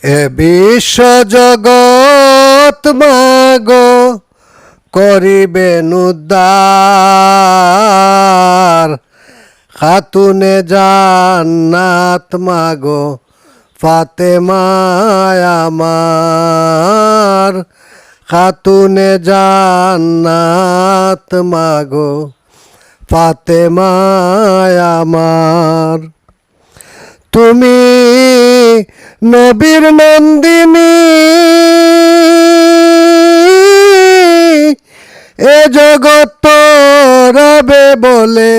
এ বিশ্ব জগৎ মাগো করিবেন উদ্ধার, খাতুনে জান্নাত মাগো ফাতেমায় আমার, খাতুনে জান্নাত মাগো ফাতেমায় আমার। তুমি নবীর নন্দিনী, এ জগৎ রবে বলে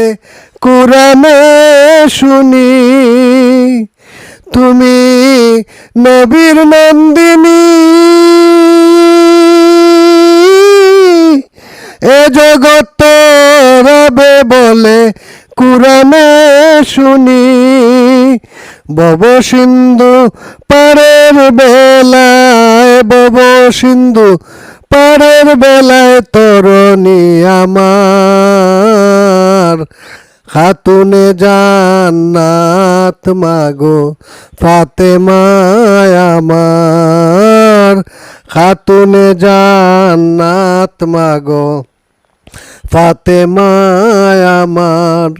কুরানে শুনি। তুমি নবীর নন্দিনী, এ জগৎ রবে বলে কুরানে শুনি। ভব সিন্ধু পারের বেলায়, ভব সিন্ধু পারের বেলায় তরণী আমার, খাতুনে জান্নাত মাগো ফাতেমায় আমার, খাতুনে জান্নাত মাগো ফাতেমায় আমার।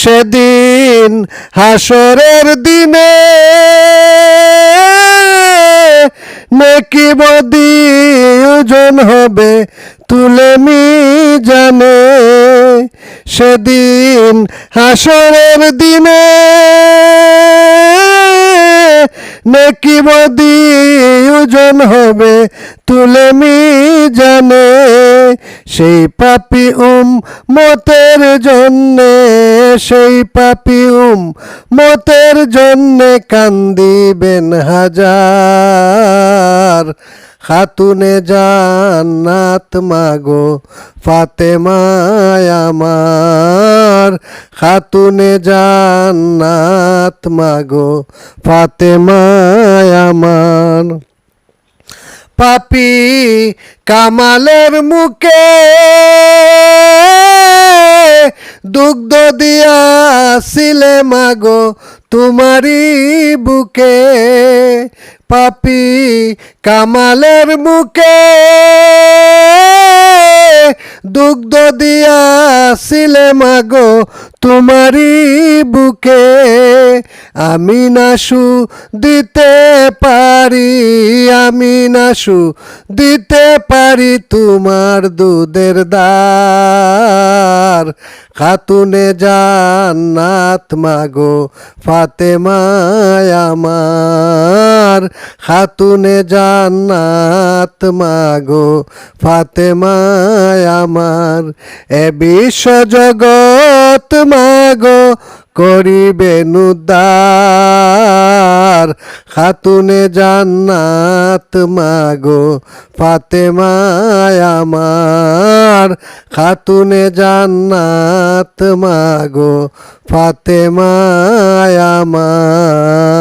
সেদিন হাসরের দিনে নেকি বদি ওজন হবে তুলে মিজানে। সেদিন হাসরের দিনে নেকি বদি ওজন হবে তুলে মিজানে। সেই পাপি মতের জন্যে, সেই পাপি মতের জন্যে কান্দিবেন হাজার, খাতুনে জান্নাত মাগো ফাতেমায় আমার, খাতুনে জান্নাত মাগো ফাতেমায় আমার। পাপি কামালের মুখে দুগ্ধ দিয়াছিলে মাগো তোমারি বুকে। পাপি কামালের মুখে দুগ্ধ দিয়াছিলে মাগো তোমারি বুকে। আমি নাশু দিতে পারি, আমি নাশু দিতে পারি তোমার দুধের দার, খাতুনে জান্নাত মাগো ফাতেমায় আমার, খাতুনে জান্নাত মাগো ফাতেমায় আমার। এ বিশ্ব জগৎ মাগো করিবেন উদ্ধার, খাতুনে জান্নাত মাগো ফাতেমায় আমার, খাতুনে জান্নাত মাগো ফাতেমায় আমার।